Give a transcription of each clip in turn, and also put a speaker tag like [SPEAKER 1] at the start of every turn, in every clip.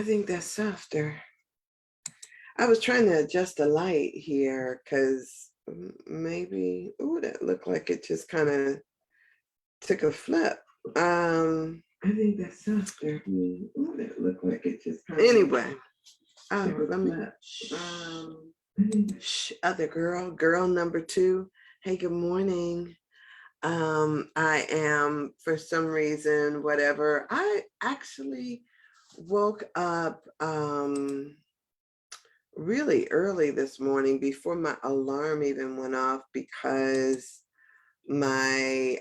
[SPEAKER 1] I think that's softer. I was trying to adjust the light here because maybe, oh, that looked like it just kind of took a flip. I think that's softer. Oh, that looked like it just kind of. Anyway, oh, let me. Other girl number two. Hey, good morning. I am, for some reason, whatever. I actually woke up really early this morning before my alarm even went off because my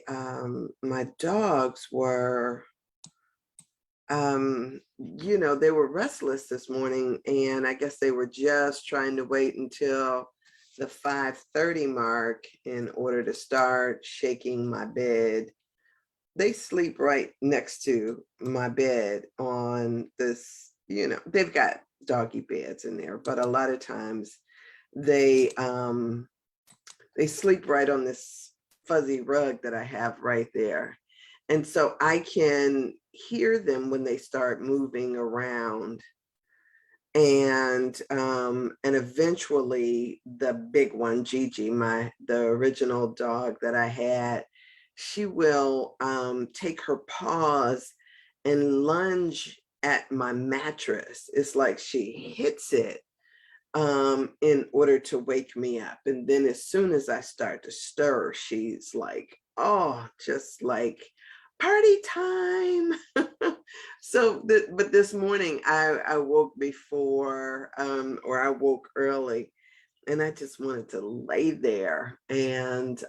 [SPEAKER 1] dogs were they were restless this morning, and I guess they were just trying to wait until the 5:30 mark in order to start shaking my bed. They sleep right next to my bed on this, they've got doggy beds in there, but a lot of times they sleep right on this fuzzy rug that I have right there. And so I can hear them when they start moving around. And eventually the big one, Gigi, the original dog that I had, she will take her paws and lunge at my mattress. It's like she hits it in order to wake me up. And then as soon as I start to stir, she's like, oh, just like party time. But this morning I woke before, or I woke early, and I just wanted to lay there. And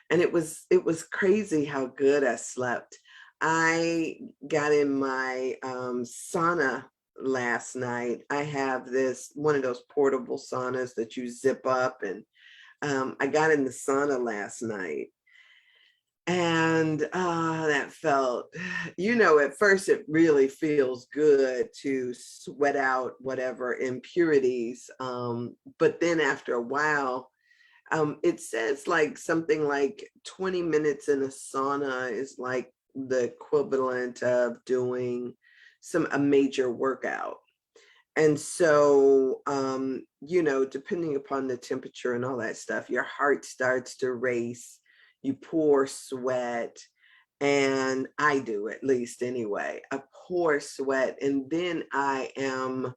[SPEAKER 1] it was crazy how good I slept. I got in my sauna last night. I have one of those portable saunas that you zip up, and I got in the sauna last night. And that felt, at first it really feels good to sweat out whatever impurities. But then after a while, it says like something like 20 minutes in a sauna is like the equivalent of doing a major workout. And so, depending upon the temperature and all that stuff, your heart starts to race, you pour sweat, and I do, at least anyway. I pour sweat, and then I am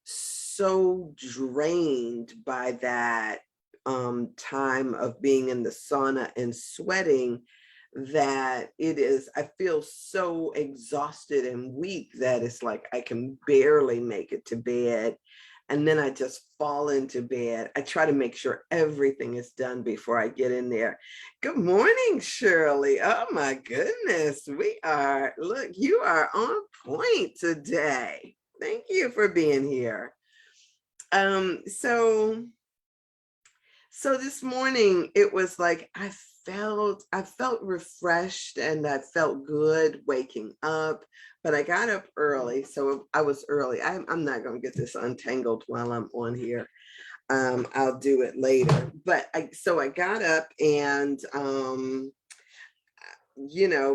[SPEAKER 1] so drained by that time of being in the sauna and sweating that I feel so exhausted and weak that it's like I can barely make it to bed. And then I just fall into bed. I try to make sure everything is done before I get in there. Good morning, Shirley. Oh my goodness. Look, you are on point today. Thank you for being here. So this morning it was like I felt refreshed and I felt good waking up, but I got up early. So I was early. I'm not going to get this untangled while I'm on here. I'll do it later. But I got up and,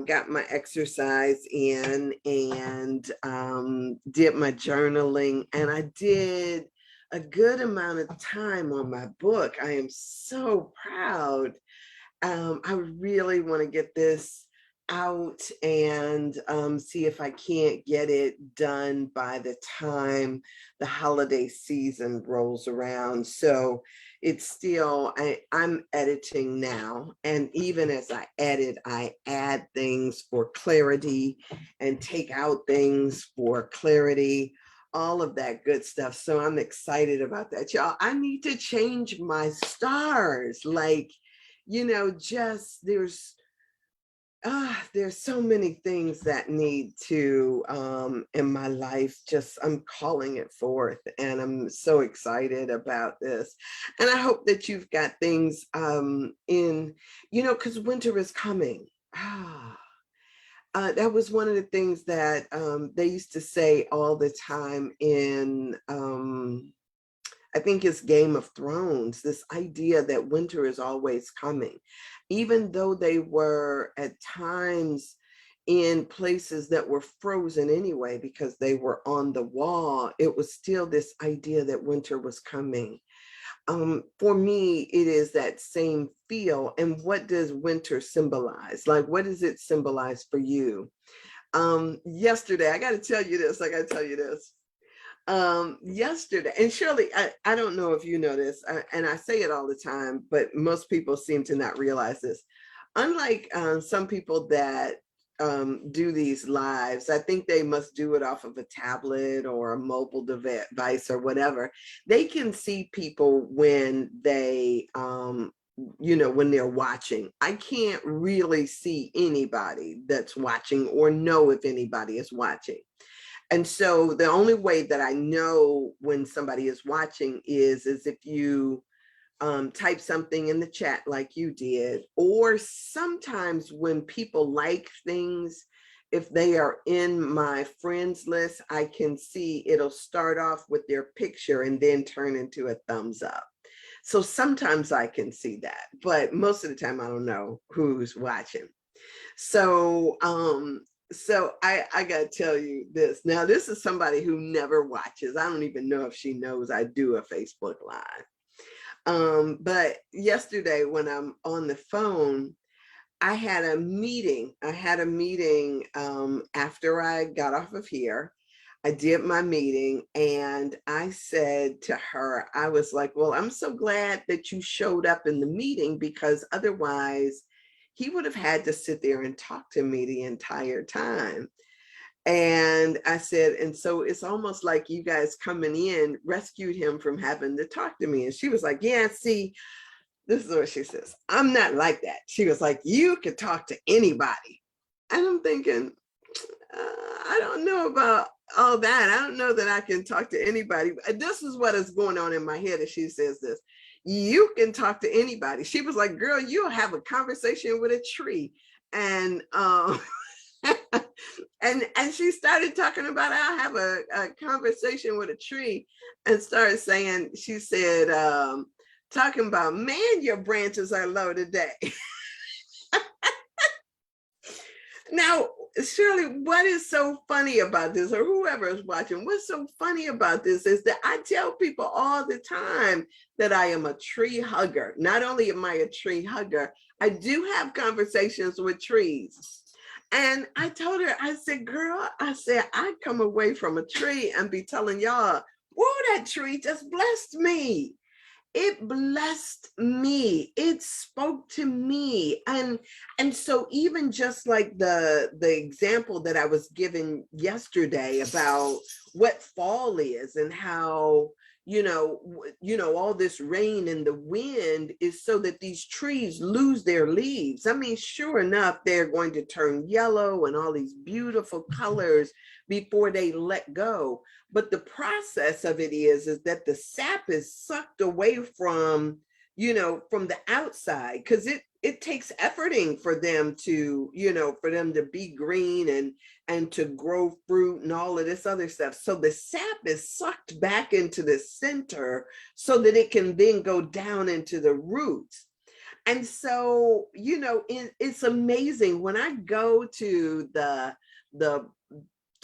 [SPEAKER 1] got my exercise in and did my journaling, and I did a good amount of time on my book. I am so proud. I really want to get this out and see if I can't get it done by the time the holiday season rolls around. So it's still, I'm editing now. And even as I edit, I add things for clarity and take out things for clarity, all of that good stuff. So I'm excited about that. Y'all, I need to change my stars. Like, just there's so many things that need to in my life. Just I'm calling it forth, and I'm so excited about this. And I hope that you've got things in, because winter is coming. That was one of the things that they used to say all the time in I think it's Game of Thrones, this idea that winter is always coming, even though they were at times in places that were frozen anyway because they were on the wall, it was still this idea that winter was coming. For me, it is that same feel. And what does winter symbolize? Like, what does it symbolize for you? Yesterday, I got to tell you this. I got to tell you this. Yesterday, and Shirley, I don't know if you know this, and I say it all the time, but most people seem to not realize this. Unlike some people that do these lives, I think they must do it off of a tablet or a mobile device or whatever. They can see people when they, when they're watching. I can't really see anybody that's watching or know if anybody is watching. And so the only way that I know when somebody is watching is if you type something in the chat like you did, or sometimes when people like things, if they are in my friends list, I can see it'll start off with their picture and then turn into a thumbs up. So sometimes I can see that, but most of the time I don't know who's watching. So I gotta tell you this. Now, this is somebody who never watches. I don't even know if she knows I do a Facebook Live. But yesterday when I'm on the phone, I had a meeting. After I got off of here. I did my meeting and I said to her, I was like, well, I'm so glad that you showed up in the meeting, because otherwise he would have had to sit there and talk to me the entire time. And I said, and so it's almost like you guys coming in rescued him from having to talk to me. And she was like, yeah, see, this is what she says. I'm not like that. She was like, you can talk to anybody. And I'm thinking, I don't know about all that. I don't know that I can talk to anybody. This is what is going on in my head as she says this. You can talk to anybody. She was like, girl, you'll have a conversation with a tree. And and she started talking about I'll have a conversation with a tree, and started saying, she said, talking about, man, your branches are low today. Now, Shirley, what is so funny about this, or whoever is watching, what's so funny about this is that I tell people all the time that I am a tree hugger. Not only am I a tree hugger, I do have conversations with trees. And I told her, I said, girl, I said, I come away from a tree and be telling y'all, whoa, that tree just blessed me. It blessed me. It spoke to me. And so even just like the example that I was given yesterday about what fall is, and how, all this rain and the wind is so that these trees lose their leaves. I mean, sure enough, they're going to turn yellow and all these beautiful colors before they let go. But the process of it is that the sap is sucked away from, from the outside, because it takes efforting for them to, for them to be green and to grow fruit and all of this other stuff. So the sap is sucked back into the center so that it can then go down into the roots. And so, it's amazing when I go to the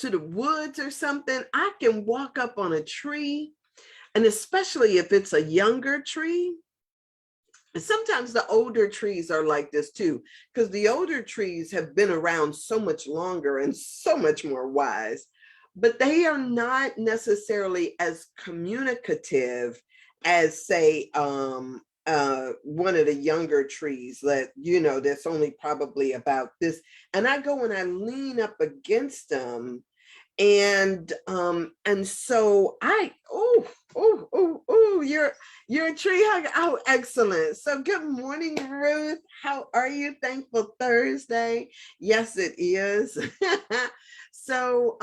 [SPEAKER 1] woods or something, I can walk up on a tree, and especially if it's a younger tree. And sometimes the older trees are like this too, because the older trees have been around so much longer and so much more wise, but they are not necessarily as communicative as, say, one of the younger trees that, that's only probably about this. And I go and I lean up against them, and so you're a tree hugger. Oh, excellent. So good morning, Ruth. How are you? Thankful Thursday. Yes, it is. So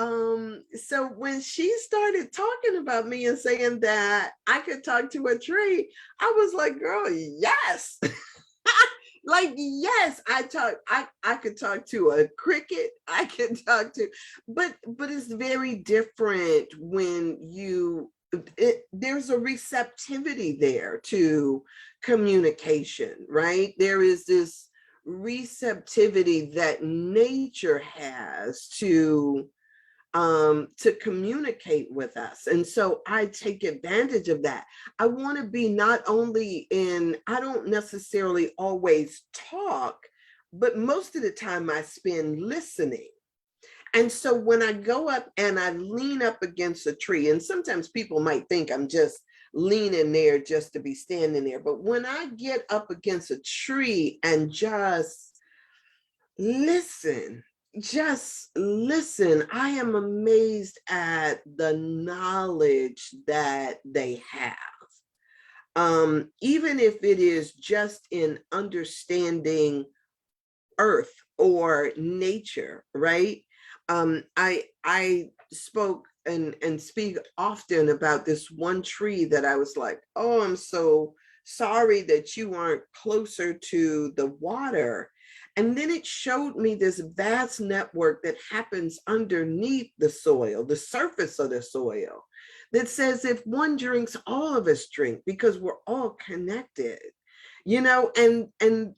[SPEAKER 1] when she started talking about me and saying that I could talk to a tree, I was like, girl, yes. Like, yes, I could talk to a cricket. I can talk to, but it's very different when there's a receptivity there to communication, right? There is this receptivity that nature has to communicate with us. And so I take advantage of that. I want to be not only in, I don't necessarily always talk, but most of the time I spend listening. And so when I go up and I lean up against a tree, and sometimes people might think I'm just leaning there just to be standing there, but when I get up against a tree and listen, just listen, I am amazed at the knowledge that they have. Even if it is just in understanding earth or nature, right? I spoke and speak often about this one tree that I was like, oh, I'm so sorry that you aren't closer to the water. And then it showed me this vast network that happens underneath the soil, the surface of the soil, that says if one drinks, all of us drink because we're all connected, you know, and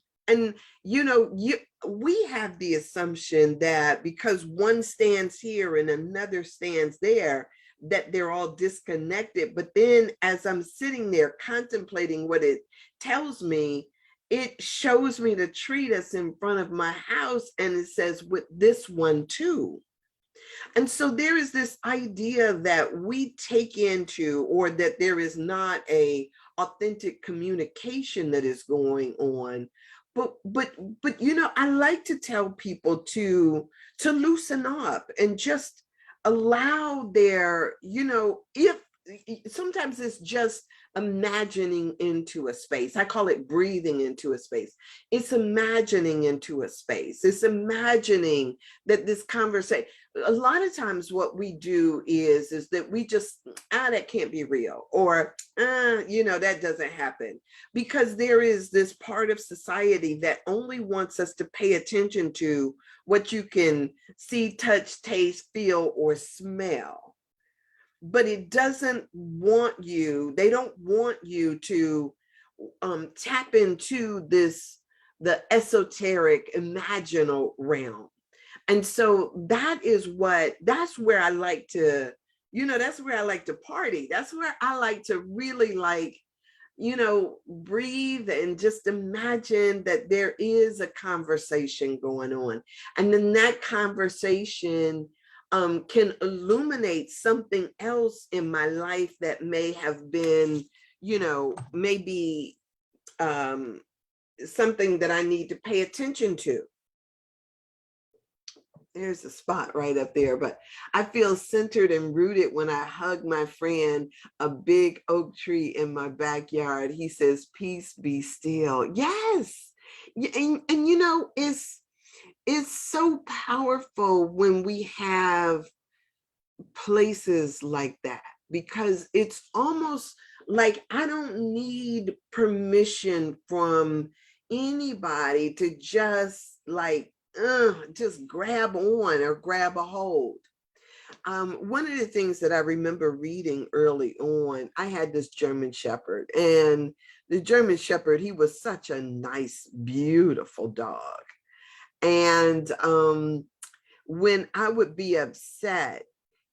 [SPEAKER 1] we have the assumption that because one stands here and another stands there, that they're all disconnected. But then as I'm sitting there contemplating what it tells me, it shows me the tree that's in front of my house and it says with this one too. And so there is this idea that we take into, or that there is not a authentic communication that is going on. But I like to tell people to loosen up and just allow their, if sometimes it's just imagining into a space. I call it breathing into a space. It's imagining into a space. It's imagining that this conversation, a lot of times what we do is that we just, that can't be real, or, that doesn't happen, because there is this part of society that only wants us to pay attention to what you can see, touch, taste, feel, or smell. But it doesn't want you, they don't want you to tap into the esoteric, imaginal realm. And so that's where I like to, that's where I like to party. That's where I like to really breathe and just imagine that there is a conversation going on. And then that conversation can illuminate something else in my life that may have been, maybe something that I need to pay attention to. There's a spot right up there, but I feel centered and rooted when I hug my friend, a big oak tree in my backyard. He says, peace be still. Yes. And it's so powerful when we have places like that, because it's almost like I don't need permission from anybody to just just grab on or grab a hold. One of the things that I remember reading early on, I had this German Shepherd, and the German Shepherd, he was such a nice, beautiful dog. And when I would be upset,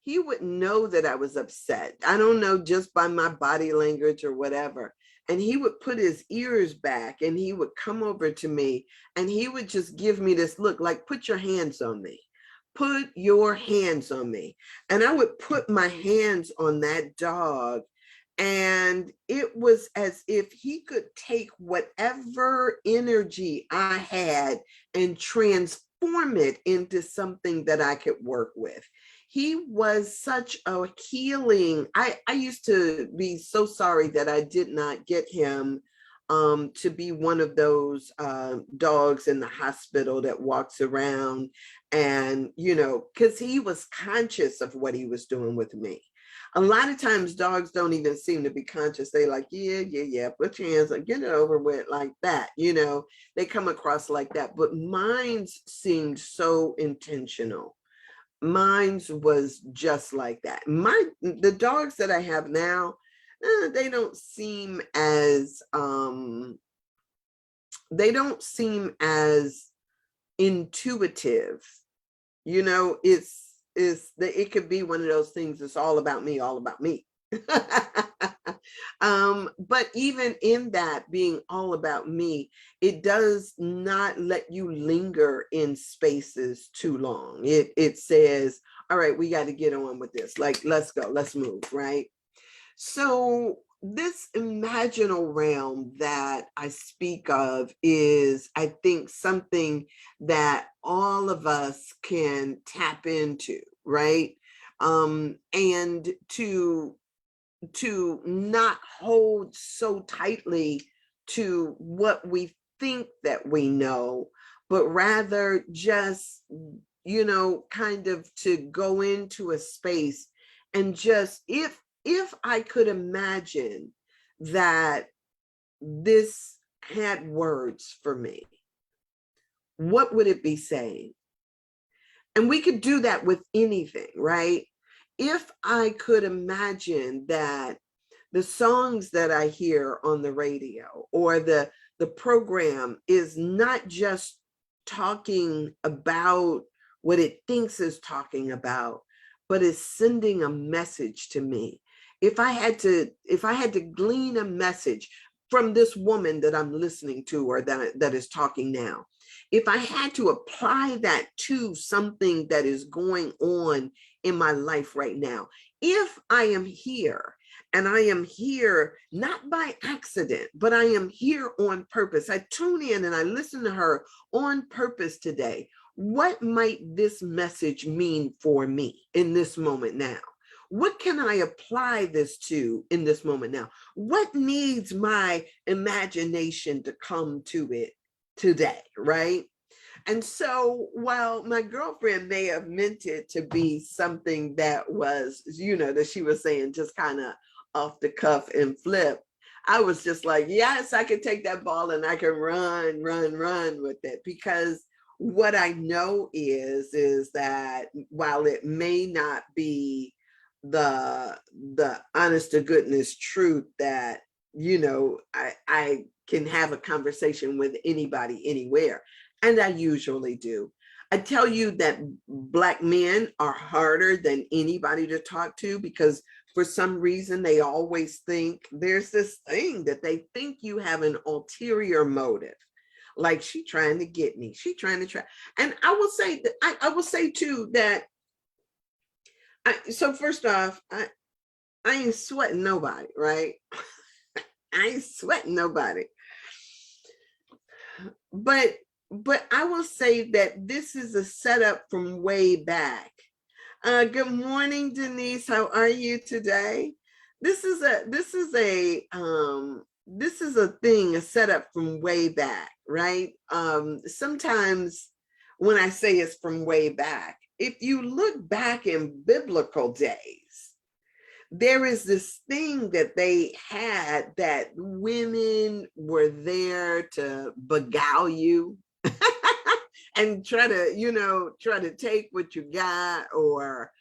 [SPEAKER 1] he would know that I was upset. I don't know, just by my body language or whatever. And he would put his ears back and he would come over to me and he would just give me this look like, put your hands on me. Put your hands on me. And I would put my hands on that dog. And it was as if he could take whatever energy I had and transform it into something that I could work with. He was such a healing. I used to be so sorry that I did not get him to be one of those dogs in the hospital that walks around and, because he was conscious of what he was doing with me. A lot of times dogs don't even seem to be conscious. They like, yeah, put your hands on, get it over with, like that. They come across like that. But mine's seemed so intentional. Mine's was just like that. The dogs that I have now, they don't seem as they don't seem as intuitive. You know, it could be one of those things. It's all about me, all about me. But even in that being all about me, it does not let you linger in spaces too long. It says, all right, we got to get on with this. Like, let's go, let's move, right? So this imaginal realm that I speak of is, I think, something that all of us can tap into, right? And to not hold so tightly to what we think that we know, but rather just, kind of to go into a space and just, if I could imagine that this had words for me, what would it be saying? And we could do that with anything, right? If I could imagine that the songs that I hear on the radio or the program is not just talking about what it thinks is talking about, but is sending a message to me. If I had to glean a message from this woman that I'm listening to, or that is talking now, if I had to apply that to something that is going on in my life right now, if I am here, and I am here not by accident, but I am here on purpose. I tune in and I listen to her on purpose today. What might this message mean for me in this moment now? What can I apply this to in this moment now? What needs my imagination to come to it today, right? And so while my girlfriend may have meant it to be something that was, that she was saying just kind of off the cuff and flip, I was just like, yes, I can take that ball and I can run with it. Because what I know is that while it may not be the honest to goodness truth that, I can have a conversation with anybody anywhere. And I usually do. I tell you that Black men are harder than anybody to talk to, because for some reason they always think there's this thing that they think you have an ulterior motive. Like, she trying to get me. She trying to try. And I will say that I will say too that so first off, I ain't sweating nobody, right? I ain't sweating nobody. But I will say that this is a setup from way back. Good morning, Denise. How are you today? This is a thing, a setup from way back, right? Sometimes when I say it's from way back, if you look back in biblical days, there is this thing that they had that women were there to beguile you and try to take what you got, or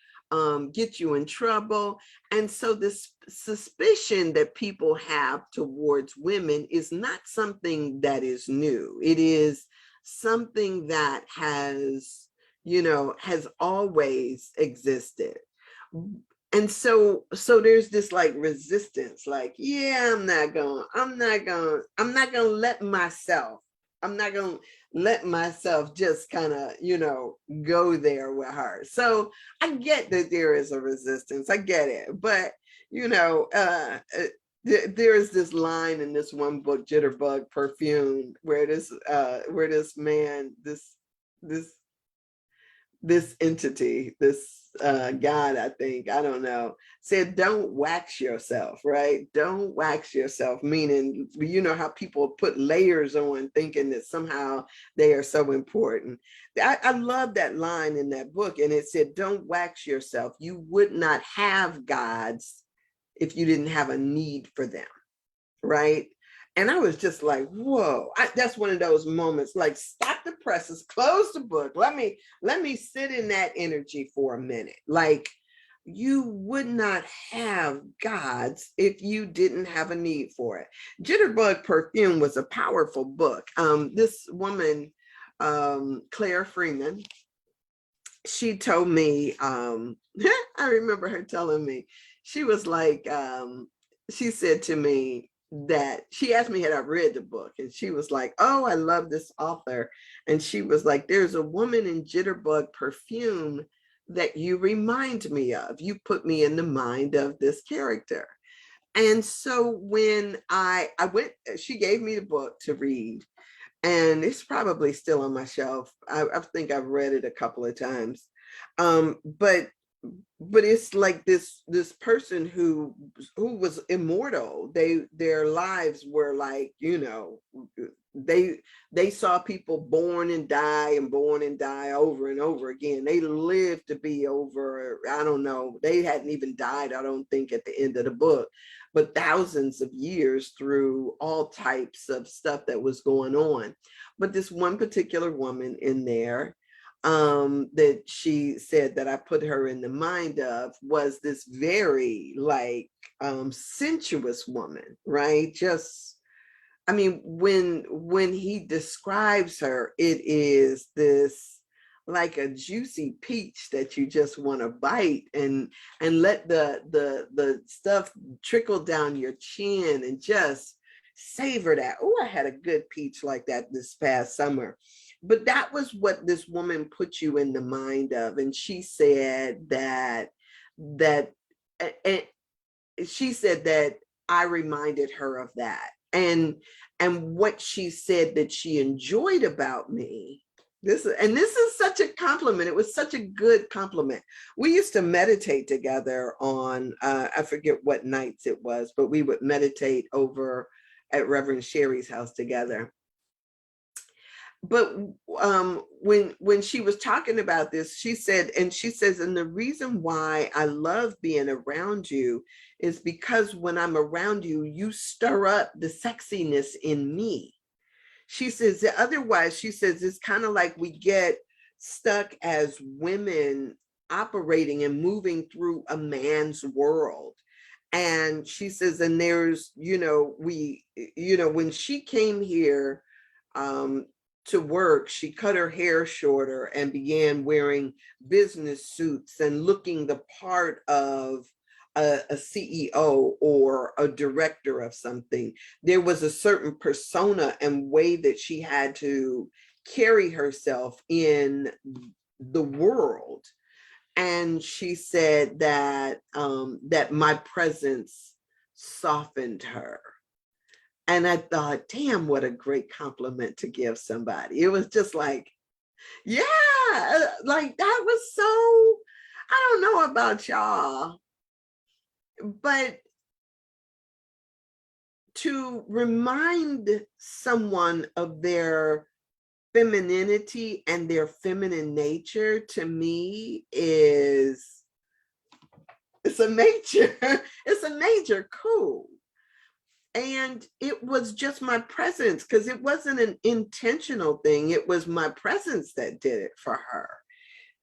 [SPEAKER 1] get you in trouble. And so this suspicion that people have towards women is not something that is new. It is something that has always existed. And so there's this like resistance, like, yeah, I'm not gonna let myself, just kind of, go there with her. So I get that there is a resistance. I get it. But, there is this line in this one book, Jitterbug Perfume, where this man, this entity, this God, I think, I don't know, said, don't wax yourself, right? Don't wax yourself, meaning, how people put layers on thinking that somehow they are so important. I love that line in that book. And it said, don't wax yourself. You would not have gods if you didn't have a need for them, right? And I was just like, whoa, that's one of those moments, like, stop the presses, close the book. Let me sit in that energy for a minute. Like, you would not have gods if you didn't have a need for it. Jitterbug Perfume was a powerful book. This woman, Claire Freeman, she told me, I remember her telling me, she was like, she said to me that she asked me had I read the book, and she was like, oh, I love this author. And she was like, there's a woman in Jitterbug Perfume that you remind me of. You put me in the mind of this character. And so when I went, she gave me the book to read, and it's probably still on my shelf. I think I've read it a couple of times. But it's like this person who was immortal. Their lives were like, they saw people born and die and born and die over and over again. They lived to be over, I don't know, they hadn't even died, I don't think, at the end of the book, but thousands of years through all types of stuff that was going on. But this one particular woman in there, that she said that I put her in the mind of, was this very like sensuous woman, right? Just, I mean, when he describes her, it is this like a juicy peach that you just want to bite and let the stuff trickle down your chin and just savor that. Oh, I had a good peach like that this past summer. But that was what this woman put you in the mind of. And she said that and she said that I reminded her of that. And what she said that she enjoyed about me, this is such a compliment. It was such a good compliment. We used to meditate together on I forget what nights it was, but we would meditate over at Reverend Sherry's house together. But when she was talking about this, she said, and she says, and the reason why I love being around you is because when I'm around you, you stir up the sexiness in me. She says, otherwise, she says, it's kind of like we get stuck as women operating and moving through a man's world. And she says, and there's, when she came here, to work, she cut her hair shorter and began wearing business suits and looking the part of a CEO or a director of something. There was a certain persona and way that she had to carry herself in the world. And she said that that my presence softened her. And I thought, damn, what a great compliment to give somebody. It was just like, yeah, like that was so, I don't know about y'all, but to remind someone of their femininity and their feminine nature, to me, it's a major, it's a major coup. And it was just my presence, because it wasn't an intentional thing. It was my presence that did it for her.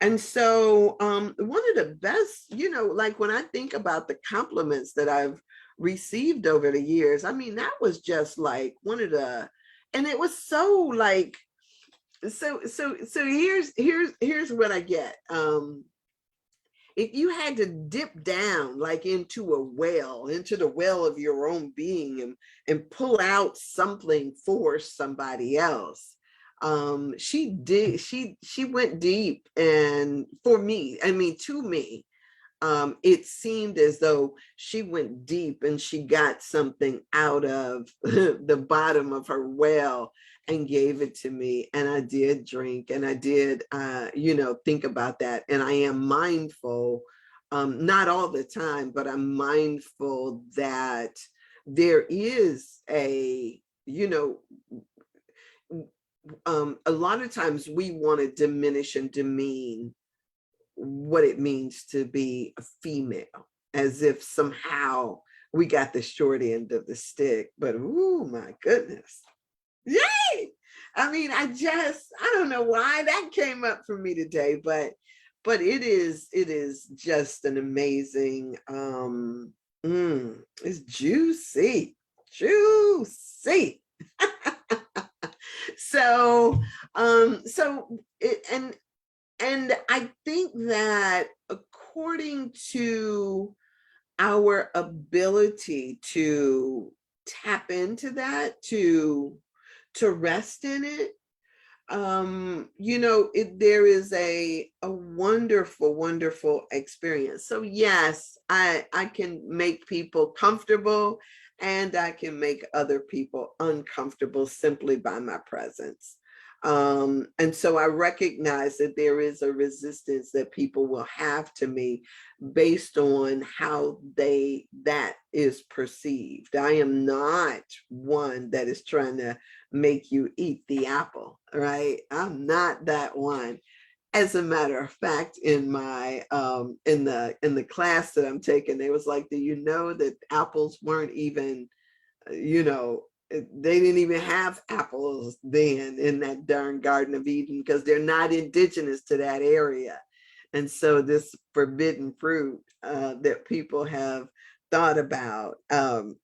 [SPEAKER 1] And so one of the best, like when I think about the compliments that I've received over the years, I mean, that was just like one of the, and it was so like, so here's what I get. If you had to dip down like into the well of your own being, and pull out something for somebody else, she went deep. And for me, I mean, to me, it seemed as though she went deep and she got something out of the bottom of her well and gave it to me. And I did drink, and I did, think about that. And I am mindful, not all the time, but I'm mindful that there is a lot of times we want to diminish and demean what it means to be a female, as if somehow we got the short end of the stick. But oh my goodness, yay! I mean, I don't know why that came up for me today, but but it is just an amazing, it's juicy, juicy. So, and I think that according to our ability to tap into that, to rest in it, there is a wonderful, wonderful experience. So yes, I can make people comfortable, and I can make other people uncomfortable simply by my presence. And so I recognize that there is a resistance that people will have to me based on how that is perceived. I am not one that is trying to make you eat the apple, right? I'm not that one. As a matter of fact, in my in the class that I'm taking, they was like, do you know that apples weren't even, you know, they didn't even have apples then in that darn Garden of Eden, because they're not indigenous to that area. And so this forbidden fruit that people have thought about, I'm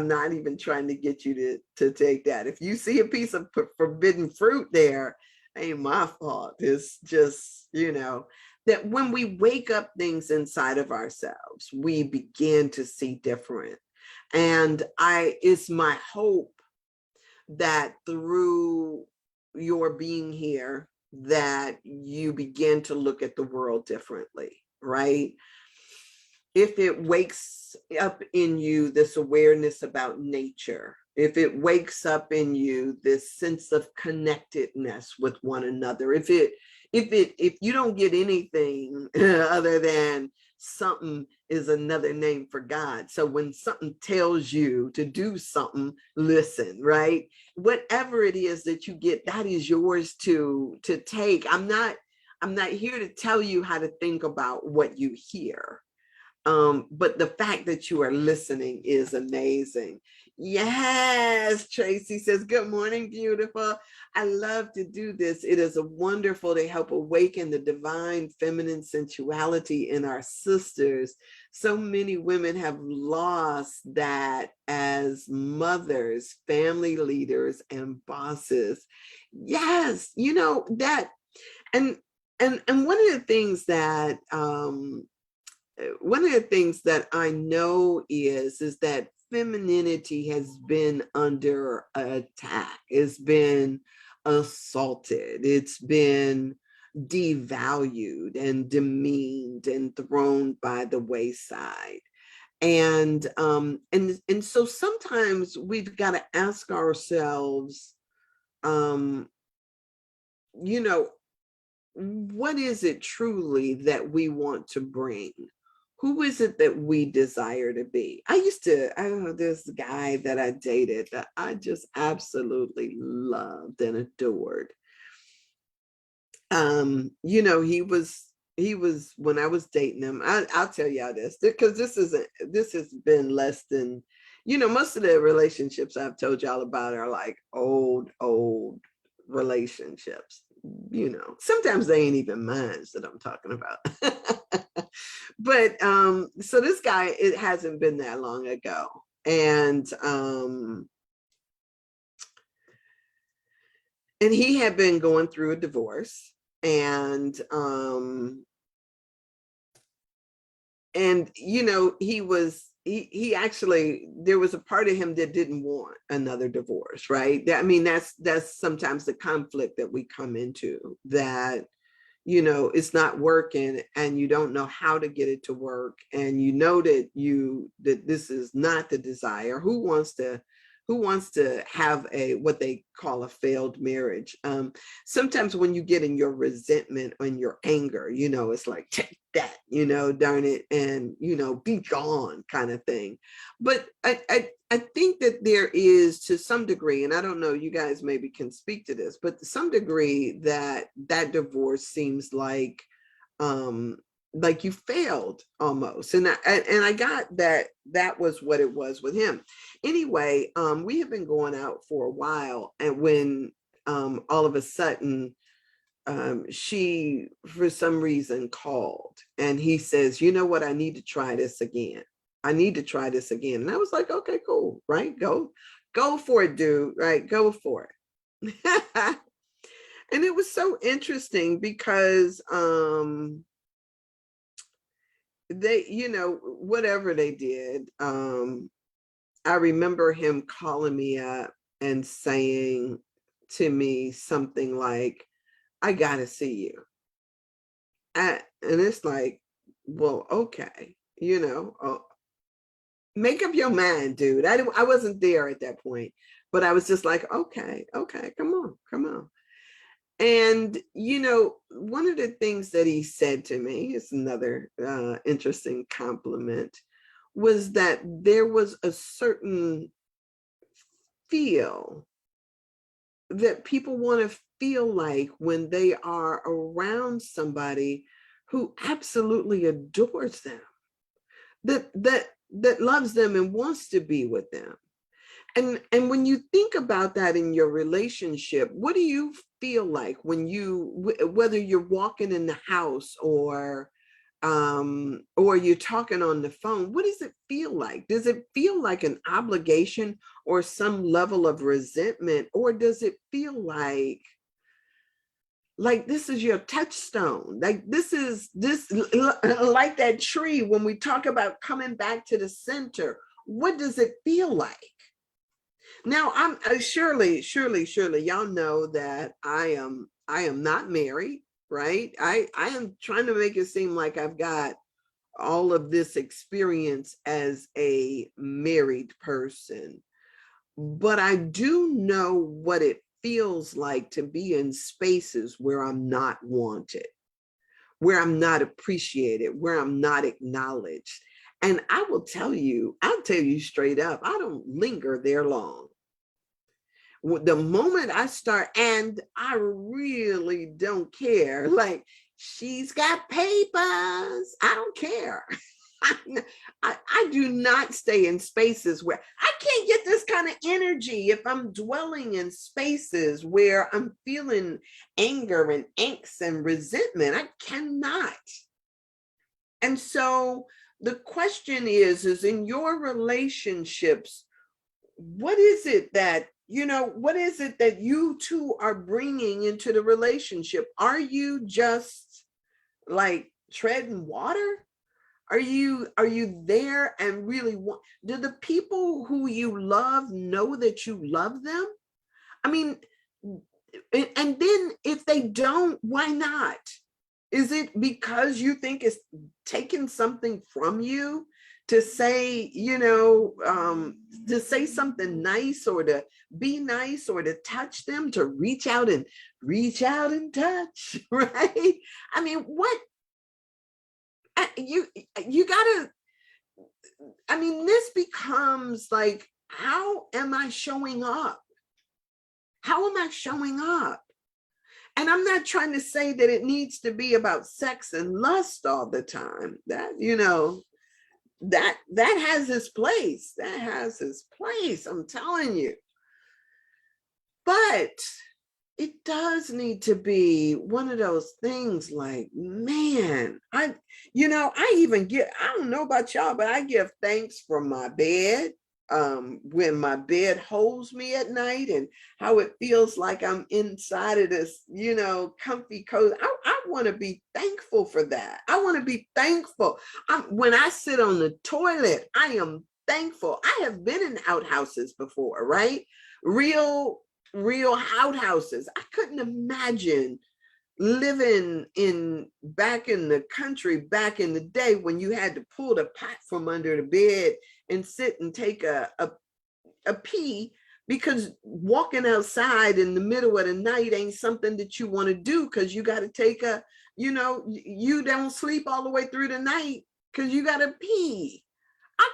[SPEAKER 1] not even trying to get you to take that. If you see a piece of forbidden fruit there, ain't my fault. It's just, that when we wake up things inside of ourselves, we begin to see different. And it's my hope that through your being here, that you begin to look at the world differently, right? If it wakes up in you this awareness about nature, if it wakes up in you this sense of connectedness with one another, if you don't get anything other than something is another name for God. So when something tells you to do something, listen, right? Whatever it is that you get, that is yours to take. I'm not here to tell you how to think about what you hear. But the fact that you are listening is amazing. Yes, Tracy says, good morning, beautiful. I love to do this. It is a wonderful to help awaken the divine feminine sensuality in our sisters. So many women have lost that as mothers, family leaders, and bosses. Yes, that, and one of the things that I know is that femininity has been under attack. It's been assaulted. It's been devalued and demeaned and thrown by the wayside. And so sometimes we've got to ask ourselves, um, you know, what is it truly that we want to bring? Who is it that we desire to be? I don't know, there's a guy that I dated that I just absolutely loved and adored. He was when I was dating him, I'll tell y'all this, because this has been less than, most of the relationships I've told y'all about are like old relationships. Sometimes they ain't even mine that I'm talking about. But so this guy, it hasn't been that long ago. And he had been going through a divorce, and he actually, there was a part of him that didn't want another divorce, right? That's sometimes the conflict that we come into, that it's not working and you don't know how to get it to work, and that this is not the desire. Who wants to have what they call a failed marriage? Sometimes when you get in your resentment and your anger, it's like, take that, darn it, and be gone, kind of thing. But I think that there is, to some degree, and I don't know, you guys maybe can speak to this, but to some degree that divorce seems like you failed almost. And I got that was what it was with him. Anyway, we have been going out for a while, and when all of a sudden she, for some reason, called and he says, you know what, I need to try this again. I need to try this again. And I was like, okay, cool, right? Go for it, dude, right? Go for it. And it was so interesting because they, whatever they did, I remember him calling me up and saying to me something like, I gotta see you. And it's like, well, okay, make up your mind, dude. I wasn't there at that point, but I was just like, okay, come on, come on. And, one of the things that he said to me is another interesting compliment, was that there was a certain feel that people want to feel like when they are around somebody who absolutely adores them, that loves them and wants to be with them. And when you think about that in your relationship, what do you feel like when whether you're walking in the house or you're talking on the phone, what does it feel like? Does it feel like an obligation or some level of resentment? Or does it feel like this is your touchstone? Like this like that tree, when we talk about coming back to the center, what does it feel like? Now, I'm surely, y'all know that I am not married, right? I am trying to make it seem like I've got all of this experience as a married person, but I do know what it feels like to be in spaces where I'm not wanted, where I'm not appreciated, where I'm not acknowledged. And I'll tell you straight up, I don't linger there long. The moment I start, and I really don't care, like, she's got papers, I don't care. I do not stay in spaces where I can't get this kind of energy if I'm dwelling in spaces where I'm feeling anger and angst and resentment. I cannot. And so the question is in your relationships, what is it that you two are bringing into the relationship? Are you just like treading water? Are you there and really do the people who you love know that you love them? I mean, and then if they don't, why not? Is it because you think it's taking something from you to say, to say something nice, or to be nice, or to touch them, to reach out and touch, right? I mean, what you gotta, this becomes like, how am I showing up? How am I showing up? And I'm not trying to say that it needs to be about sex and lust all the time. That, that has its place. That has its place, I'm telling you. But it does need to be one of those things like, man, I don't know about y'all, but I give thanks for my bed. When my bed holds me at night, and how it feels like I'm inside of this, comfy cozy. I want to be thankful for that. I want to be thankful. When I sit on the toilet, I am thankful. I have been in outhouses before, right? Real outhouses. I couldn't imagine living back in the country back in the day, when you had to pull the pot from under the bed and sit and take a pee, because walking outside in the middle of the night ain't something that you want to do, because you got to take you don't sleep all the way through the night because you got to pee. I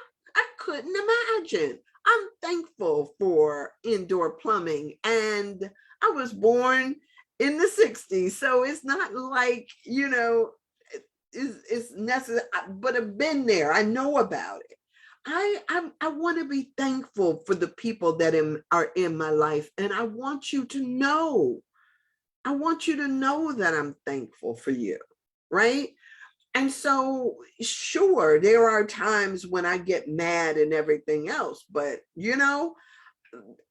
[SPEAKER 1] couldn't imagine. I'm thankful for indoor plumbing, and I was born in the 60s, so it's not like it's necessary, but I've been there. I know about it. I want to be thankful for the people that are in my life, and I want you to know I want you to know that I'm thankful for you, right? And so, sure, there are times when I get mad and everything else, but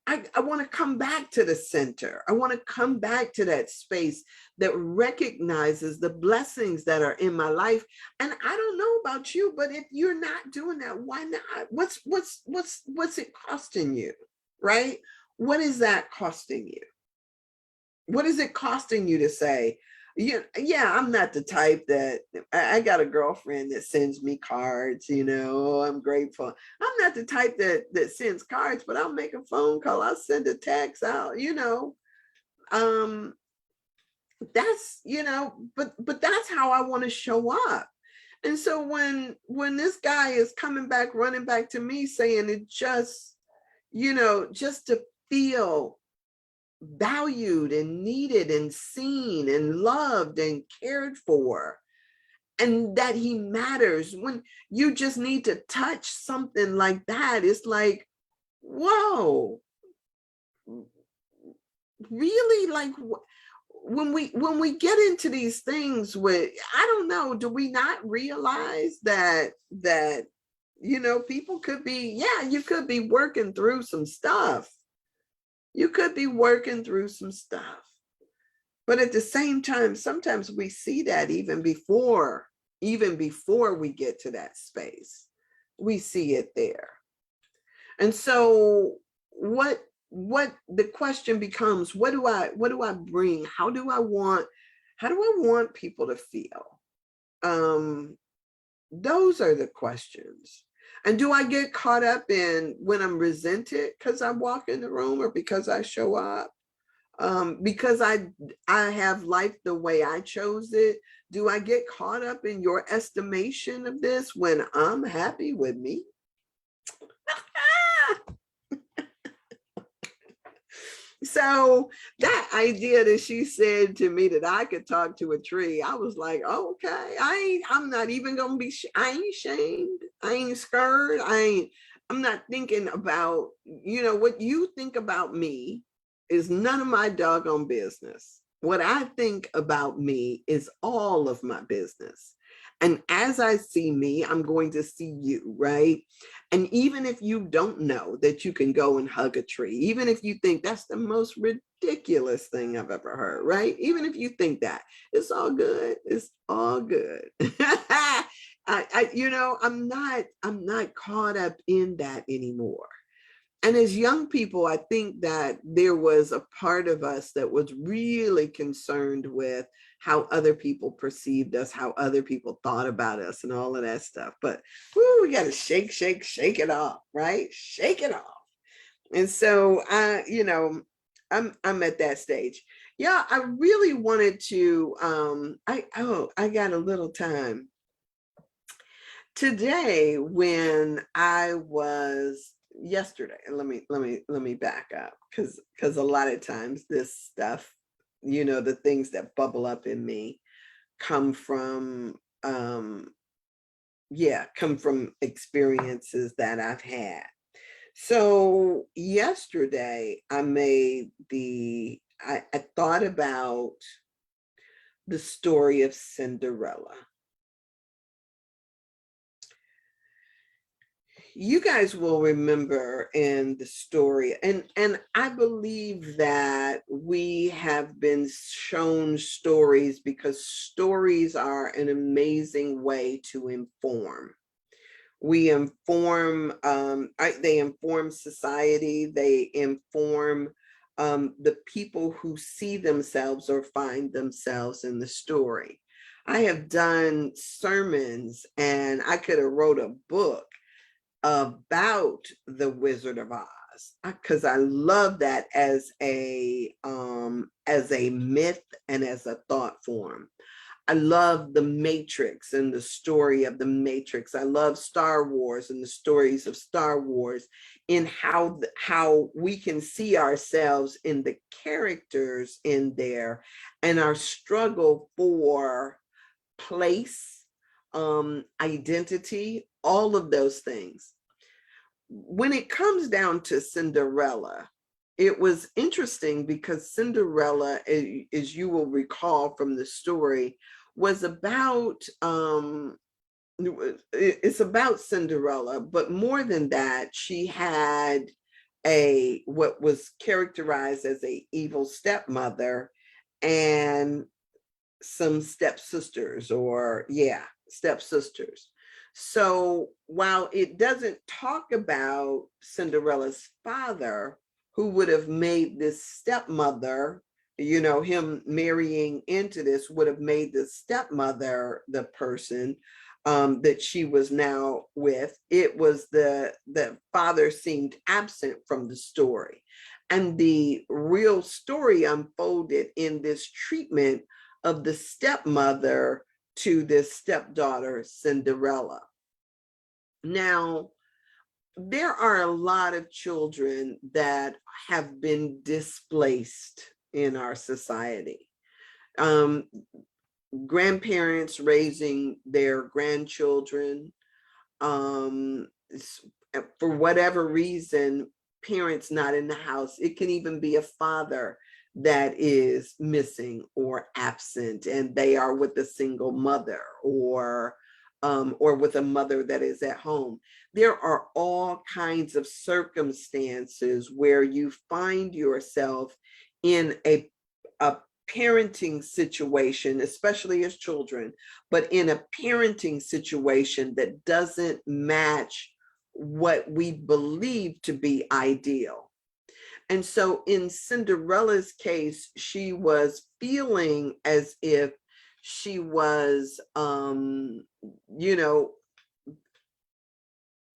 [SPEAKER 1] I want to come back to the center. I want to come back to that space that recognizes the blessings that are in my life. And I don't know about you, but if you're not doing that, why not? What's it costing you? Right? What is that costing you? What is it costing you to say, yeah, I'm not the type that I got a girlfriend that sends me cards, I'm grateful. I'm not the type that sends cards, but I'll make a phone call, I'll send a text out, um, that's, but that's how I want to show up. And so when this guy is coming back, running back to me saying it just to feel valued and needed and seen and loved and cared for, and that he matters, when you just need to touch something like that, it's like, whoa, really? Like, when we get into these things with, I don't know, do we not realize that people could be, yeah, you could be working through some stuff. You could be working through some stuff. But at the same time, sometimes we see that even before we get to that space, we see it there. And so what the question becomes, what do I bring? How do I want people to feel? Those are the questions. And do I get caught up in when I'm resented because I walk in the room, or because I show up? Because I have life the way I chose it? Do I get caught up in your estimation of this when I'm happy with me? So that idea that she said to me that I could talk to a tree, I was like, oh, okay, I'm not even gonna be, I ain't shamed, I ain't scared, I'm not thinking about, what you think about me is none of my doggone business. What I think about me is all of my business. And as I see me, I'm going to see you, right? And even if you don't know that you can go and hug a tree, even if you think that's the most ridiculous thing I've ever heard, right? Even if you think that, it's all good. It's all good. I'm not caught up in that anymore. And as young people, I think that there was a part of us that was really concerned with how other people perceived us, how other people thought about us, and all of that stuff. But we got to shake it off, right? Shake it off. And so I'm at that stage. Yeah, I really wanted to. I got a little time today when I was yesterday. Let me back up, because a lot of times this stuff, the things that bubble up in me come from come from experiences that I've had. So yesterday I thought about the story of Cinderella. You guys will remember in the story, and I believe that we have been shown stories because stories are an amazing way to inform. We inform, they inform society, they inform the people who see themselves or find themselves in the story. I have done sermons, and I could have wrote a book about the Wizard of Oz, because I love that as a myth and as a thought form. I love the Matrix and the story of the Matrix. I love Star Wars and the stories of Star Wars, in how we can see ourselves in the characters in there, and our struggle for place, identity, all of those things. When it comes down to Cinderella, it was interesting because Cinderella, as you will recall from the story, was about it's about Cinderella, but more than that, she had a what was characterized as a evil stepmother and some stepsisters, or yeah, stepsisters. So while it doesn't talk about Cinderella's father, who would have made this stepmother, him marrying into this would have made the stepmother the person that she was now with. It was the father seemed absent from the story. And the real story unfolded in this treatment of the stepmother to this stepdaughter, Cinderella. Now, there are a lot of children that have been displaced in our society. Um, Grandparents raising their grandchildren, um, for whatever reason, parents not in the house. It can even be a father that is missing or absent, and they are with a single mother, or with a mother that is at home. There are all kinds of circumstances where you find yourself in a parenting situation, especially as children, but in a parenting situation that doesn't match what we believe to be ideal. And so in Cinderella's case, she was feeling as if she was, you know,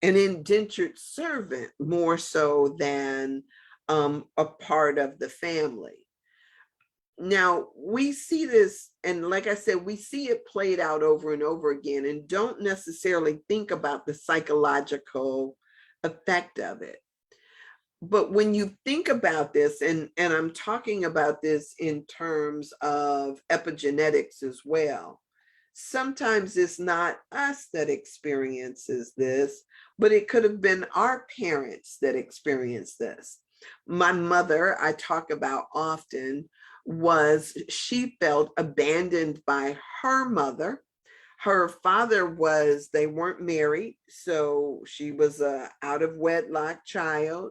[SPEAKER 1] an indentured servant more so than a part of the family. Now, we see this, and like I said, we see it played out over and over again, and don't necessarily think about the psychological effect of it. But when you think about this, and I'm talking about this in terms of epigenetics as well, sometimes it's not us that experiences this, but it could have been our parents that experienced this. My mother, I talk about often, she felt abandoned by her mother. Her father they weren't married, so she was a out of wedlock child.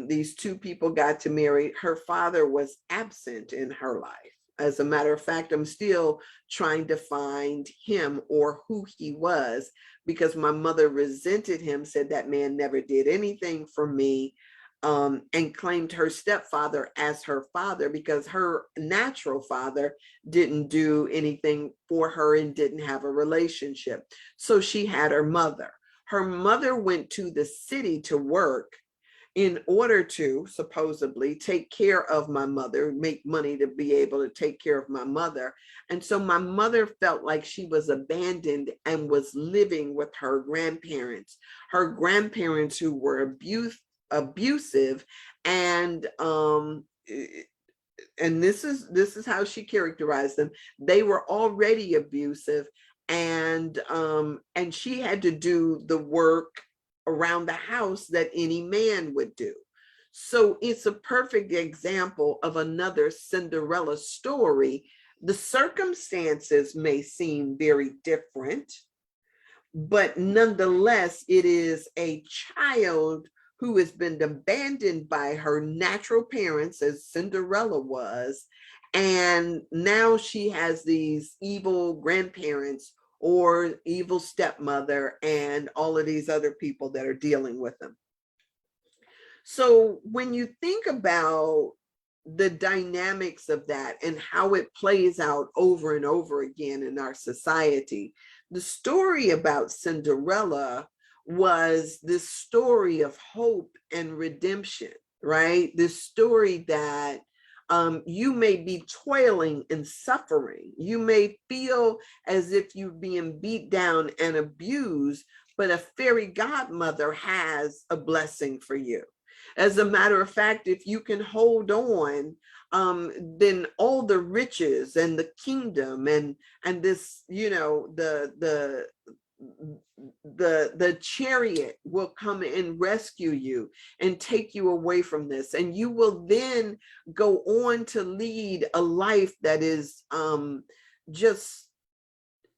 [SPEAKER 1] These two people got to marry. Her father was absent in her life. As a matter of fact, I'm still trying to find him or who he was, because my mother resented him, said that man never did anything for me, and claimed her stepfather as her father because her natural father didn't do anything for her and didn't have a relationship. So she had her mother. Her mother went to the city to work in order to supposedly take care of my mother, make money to be able to take care of my mother. And so my mother felt like she was abandoned and was living with her grandparents who were abusive. And this is how she characterized them. They were already abusive, and she had to do the work around the house that any man would do. So it's a perfect example of another Cinderella story. The circumstances may seem very different, but nonetheless, it is a child who has been abandoned by her natural parents, as Cinderella was, and now she has these evil grandparents or evil stepmother and all of these other people that are dealing with them. So when you think about the dynamics of that and how it plays out over and over again in our society, the story about Cinderella was this story of hope and redemption, right? This story that you may be toiling and suffering. You may feel as if you're being beat down and abused, but a fairy godmother has a blessing for you. As a matter of fact, if you can hold on, then all the riches and the kingdom and this, the chariot will come and rescue you and take you away from this, and you will then go on to lead a life that is just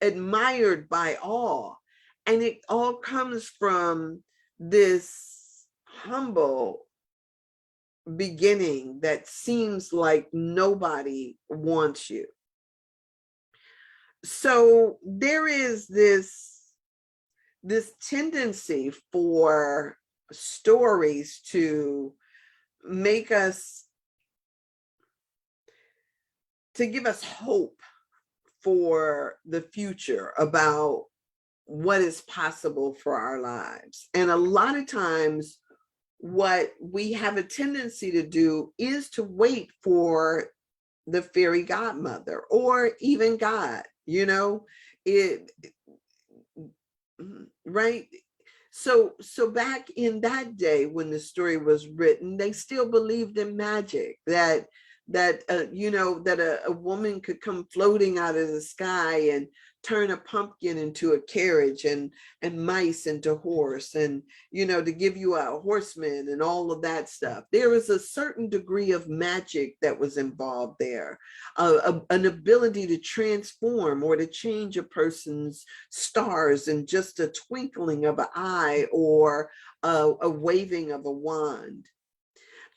[SPEAKER 1] admired by all. And it all comes from this humble beginning that seems like nobody wants you. So there is this tendency for stories to make us, to give us hope for the future about what is possible for our lives. And a lot of times what we have a tendency to do is to wait for the fairy godmother or even God, it right. So back in that day when the story was written, they still believed in magic, that a woman could come floating out of the sky and turn a pumpkin into a carriage, and mice into horse, and to give you a horseman and all of that stuff. There was a certain degree of magic that was involved there, an ability to transform or to change a person's stars in just a twinkling of an eye or a waving of a wand.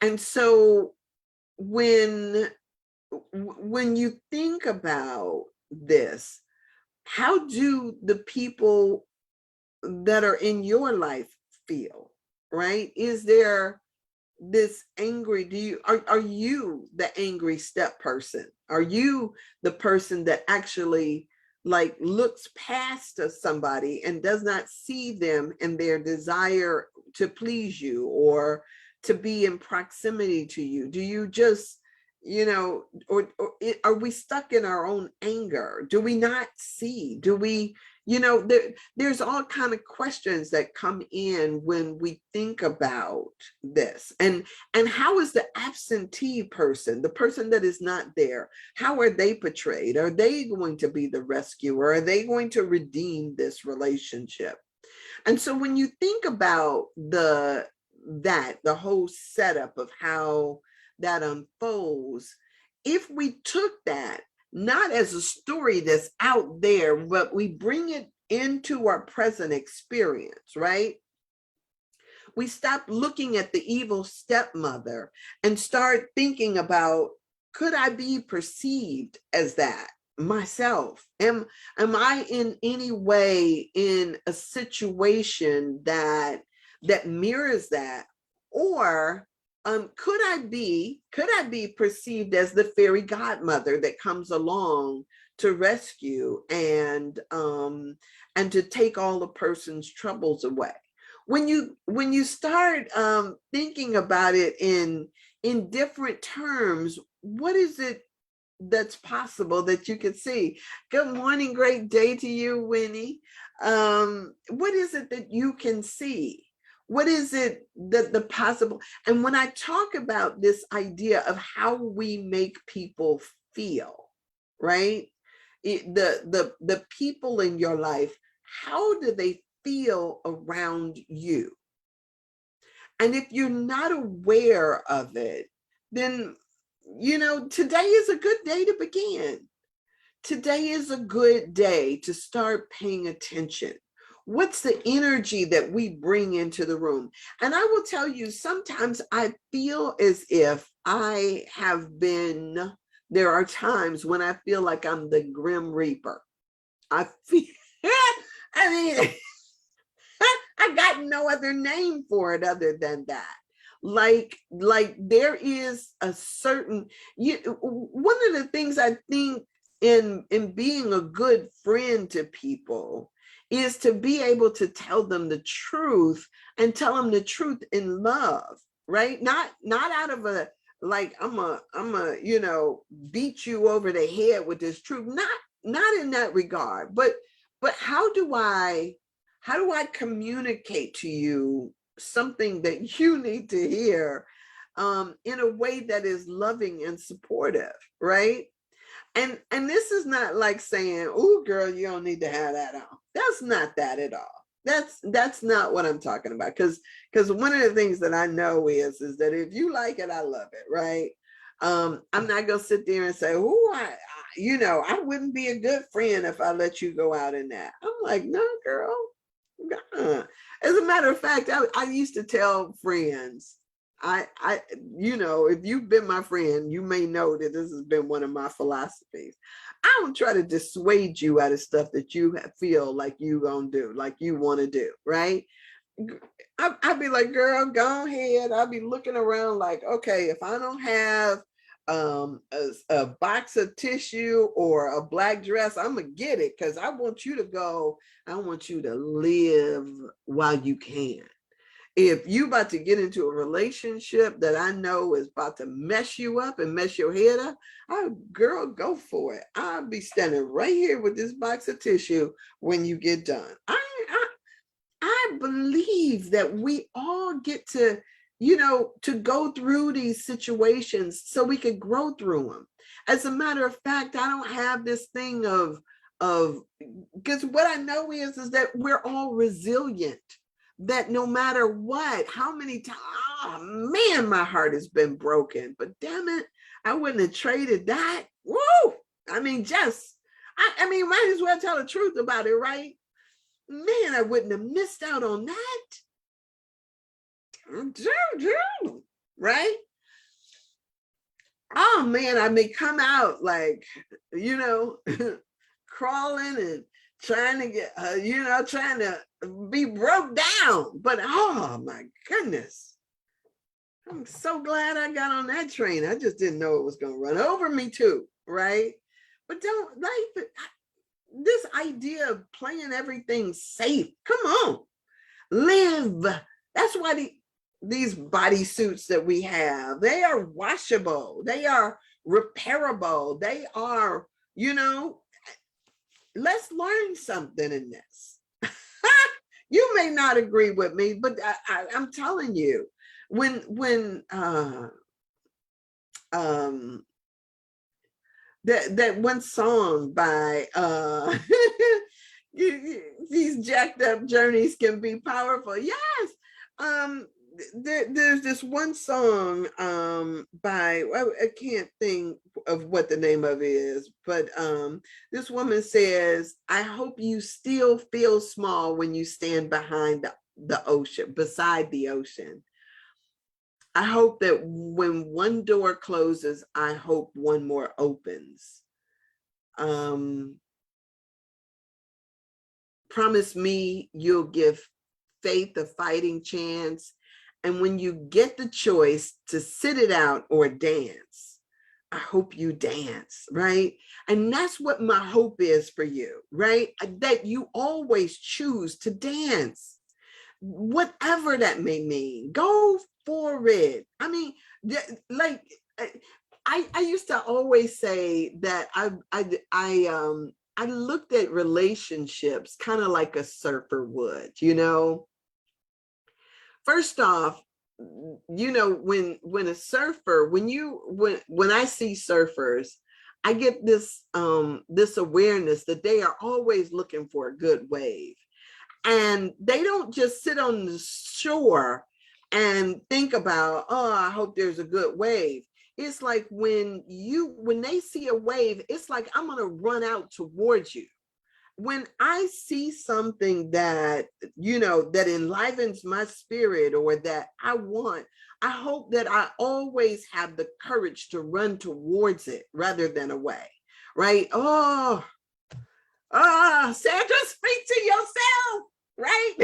[SPEAKER 1] And so when you think about this, how do the people that are in your life feel, right? Is there this angry, are you the angry step person? Are you the person that actually like looks past somebody and does not see them and their desire to please you or to be in proximity to you? Do you just, or are we stuck in our own anger? Do we not see? Do we, there's all kind of questions that come in when we think about this. And how is the absentee person, the person that is not there, how are they portrayed? Are they going to be the rescuer? Are they going to redeem this relationship? And so when you think about the whole setup of how that unfolds, if we took that not as a story that's out there, but we bring it into our present experience, right? We stop looking at the evil stepmother and start thinking about, could I be perceived as that myself? Am I in any way in a situation that mirrors that? Or could I be perceived as the fairy godmother that comes along to rescue and to take all the person's troubles away? When you start thinking about it in different terms, what is it that's possible that you could see? Good morning, great day to you, Winnie. What is it that you can see? What is it that the possible? And when I talk about this idea of how we make people feel, right? The people in your life, how do they feel around you? And if you're not aware of it, then, today is a good day to begin. Today is a good day to start paying attention. What's the energy that we bring into the room? And I will tell you, sometimes I feel as if I have been, there are times when I feel like I'm the Grim Reaper. I feel, I mean, I got no other name for it other than that. Like there is a certain, one of the things I think in being a good friend to people is to be able to tell them the truth, and tell them the truth in love, right? Not out of a, like, I'm a beat you over the head with this truth. Not in that regard, but how do I communicate to you something that you need to hear in a way that is loving and supportive, right? And this is not like saying, "Oh, girl, you don't need to have that on." That's not that at all. That's not what I'm talking about. Because one of the things that I know is that if you like it, I love it, right? I'm not gonna sit there and say, "Oh, I wouldn't be a good friend if I let you go out in that." I'm like, "No, girl." As a matter of fact, I used to tell friends, if you've been my friend, you may know that this has been one of my philosophies. I don't try to dissuade you out of stuff that you feel like you gonna do, like you want to do, right? I'd be like, girl, go ahead. I'll be looking around like, okay, if I don't have a box of tissue or a black dress, I'm gonna get it because I want you to go. I want you to live while you can. If you about to get into a relationship that I know is about to mess you up and mess your head up, girl, go for it. I'll be standing right here with this box of tissue when you get done. I believe that we all get to go through these situations so we can grow through them. As a matter of fact, I don't have this thing of because what I know is that we're all resilient, that no matter what, how many times, oh man, my heart has been broken, but damn it, I wouldn't have traded that. Woo! I mean, I mean, might as well tell the truth about it, right? Man, I wouldn't have missed out on that. Right? Oh man, I may come out like, crawling and trying to get, trying to be broke down. But oh my goodness, I'm so glad I got on that train. I just didn't know it was going to run over me too, right? But don't like this idea of playing everything safe. Come on, live. That's why these bodysuits that we have, they are washable, they are repairable, they are, let's learn something in this. You may not agree with me, but I'm telling you, when that one song by these jacked up journeys can be powerful. Yes. There's this one song by, I can't think of what the name of it is, but this woman says, I hope you still feel small when you stand behind the ocean, beside the ocean. I hope that when one door closes, I hope one more opens. Promise me you'll give faith a fighting chance. And when you get the choice to sit it out or dance, I hope you dance, right? And that's what my hope is for you, right? That you always choose to dance, whatever that may mean. Go for it. I mean, like I used to always say that I looked at relationships kind of like a surfer would, First off, when a surfer, when I see surfers, I get this awareness that they are always looking for a good wave. And they don't just sit on the shore and think about, oh, I hope there's a good wave. It's like when they see a wave, it's like, I'm going to run out towards you. When I see something that, that enlivens my spirit or that I want, I hope that I always have the courage to run towards it rather than away, right? Oh, Sandra, speak to yourself, right?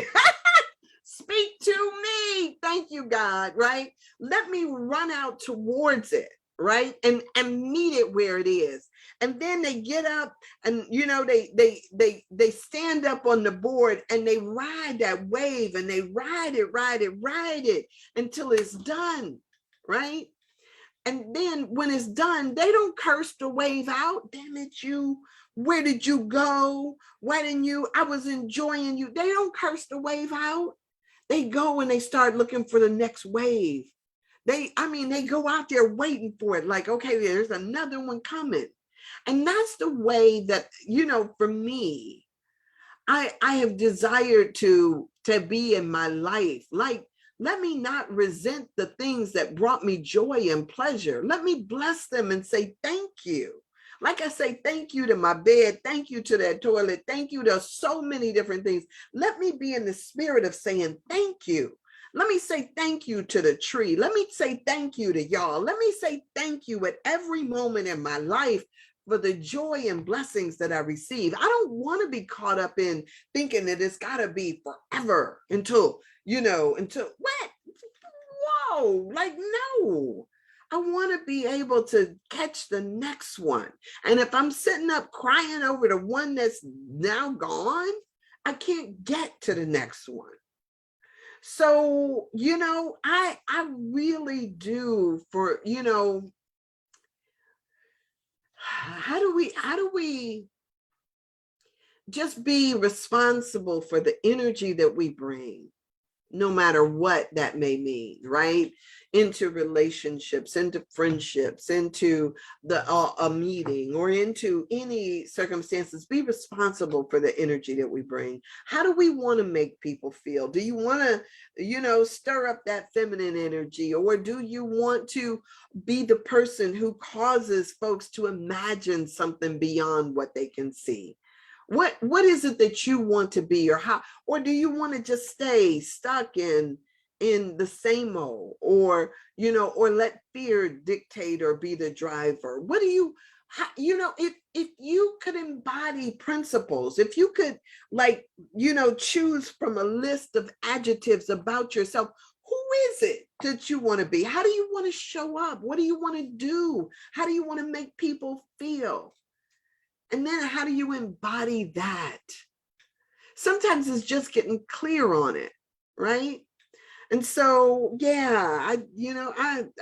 [SPEAKER 1] Speak to me. Thank you, God, right? Let me run out towards it, right? And meet it where it is. And then they get up and, they stand up on the board and they ride that wave and they ride it until it's done, right? And then when it's done, they don't curse the wave out. Damn it, where did you go? Why didn't you? I was enjoying you. They don't curse the wave out. They go and they start looking for the next wave. They go out there waiting for it. Like, okay, there's another one coming. And that's the way that, for me, I have desired to be in my life. Like, let me not resent the things that brought me joy and pleasure. Let me bless them and say thank you. Like I say, thank you to my bed, thank you to that toilet, thank you to so many different things. Let me be in the spirit of saying thank you. Let me say thank you to the tree. Let me say thank you to y'all. Let me say thank you at every moment in my life for the joy and blessings that I receive. I don't want to be caught up in thinking that it's got to be forever until, until what? Whoa, like, no. I want to be able to catch the next one. And if I'm sitting up crying over the one that's now gone, I can't get to the next one. So, I really do for, how do we just be responsible for the energy that we bring, no matter what that may mean, right? Into relationships, into friendships, into a meeting, or into any circumstances. Be responsible for the energy that we bring. How do we want to make people feel? Do you want to, stir up that feminine energy, or do you want to be the person who causes folks to imagine something beyond what they can see? What is it that you want to be, or how, or do you want to just stay stuck in the same old, or or let fear dictate or be the driver? What do you, if you could embody principles, if you could, like, choose from a list of adjectives about yourself, who is it that you want to be? How do you want to show up? What do you want to do? How do you want to make people feel? And then how do you embody that? Sometimes it's just getting clear on it, right? And so, yeah,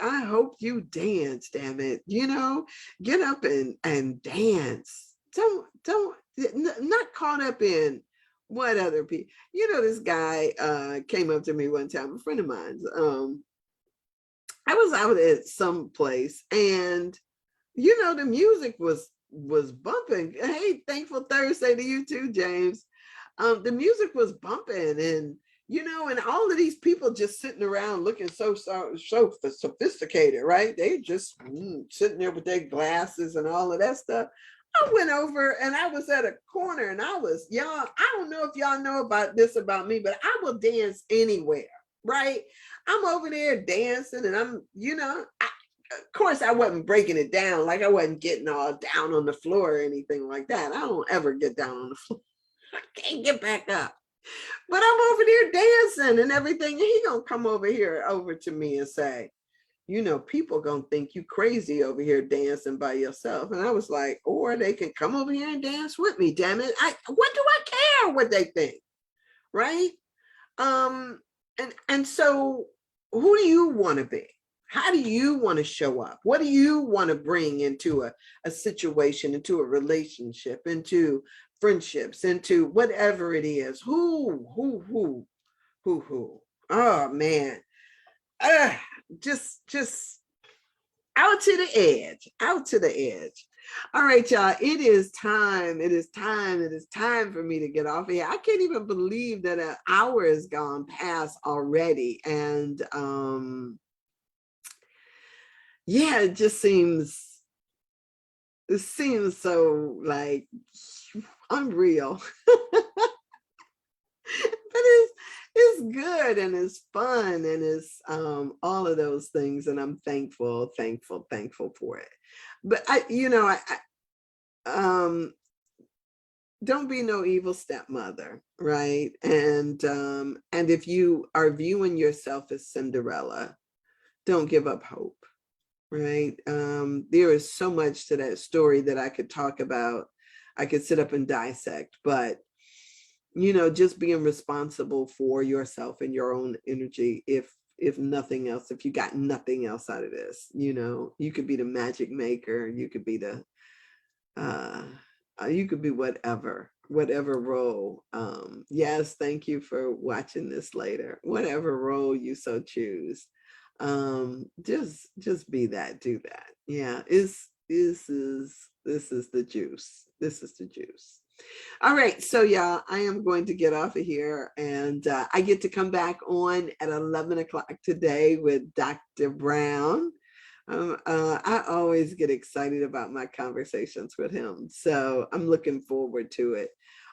[SPEAKER 1] I hope you dance, damn it. Get up and dance. Don't not caught up in what other people. This guy came up to me one time, a friend of mine's. I was out at some place, and the music was bumping. Hey, thankful Thursday to you too, James. The music was bumping, and and all of these people just sitting around looking so sophisticated, right? They just sitting there with their glasses and all of that stuff. I went over and I was at a corner, and I was, y'all, I don't know if y'all know about this about me, but I will dance anywhere, right? I'm over there dancing, and I'm, of course, I wasn't breaking it down. Like, I wasn't getting all down on the floor or anything like that. I don't ever get down on the floor. I can't get back up. But I'm over there dancing and everything. And he gonna come over to me and say, people gonna think you crazy over here dancing by yourself. And I was like, or they can come over here and dance with me, damn it. What do I care what they think? Right? And so who do you want to be? How do you want to show up? What do you want to bring into a situation, into a relationship, into friendships, into whatever it is? Who? Oh man. Just out to the edge, out to the edge. All right, y'all, it is time. It is time for me to get off of here. I can't even believe that an hour has gone past already. And yeah, it seems so, like, unreal. But it's good, and it's fun, and it's all of those things, and I'm thankful for it. But don't be no evil stepmother, right? And if you are viewing yourself as Cinderella, don't give up hope. Right. There is so much to that story that I could talk about. I could sit up and dissect, but just being responsible for yourself and your own energy. If nothing else, if you got nothing else out of this, you could be the magic maker. You could be whatever role. Yes, thank you for watching this later. Whatever role you so choose. Just be that, do that. Yeah, this is the juice. All right, so y'all, I am going to get off of here, and I get to come back on at 11 o'clock today with Dr. Brown. I always get excited about my conversations with him, so I'm looking forward to it.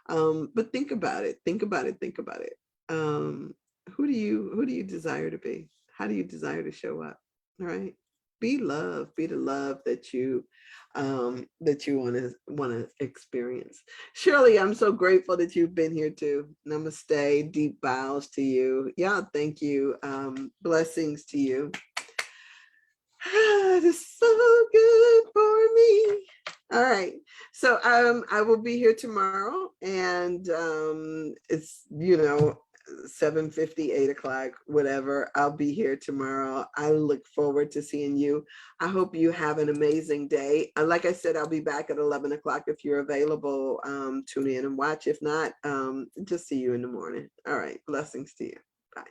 [SPEAKER 1] But think about it, think about it, think about it. Who do you desire to be? How do you desire to show up? All right, be love, be the love that you want to experience. Shirley, I'm so grateful that you've been here too. Namaste, deep bows to you. Yeah, thank you. Blessings to you. It is so good for me. All right. So I will be here tomorrow, and it's 7:50, 8 o'clock, whatever. I'll be here tomorrow. I look forward to seeing you. I hope you have an amazing day. Like I said, I'll be back at 11 o'clock. If you're available, tune in and watch. If not, just see you in the morning. All right. Blessings to you. Bye.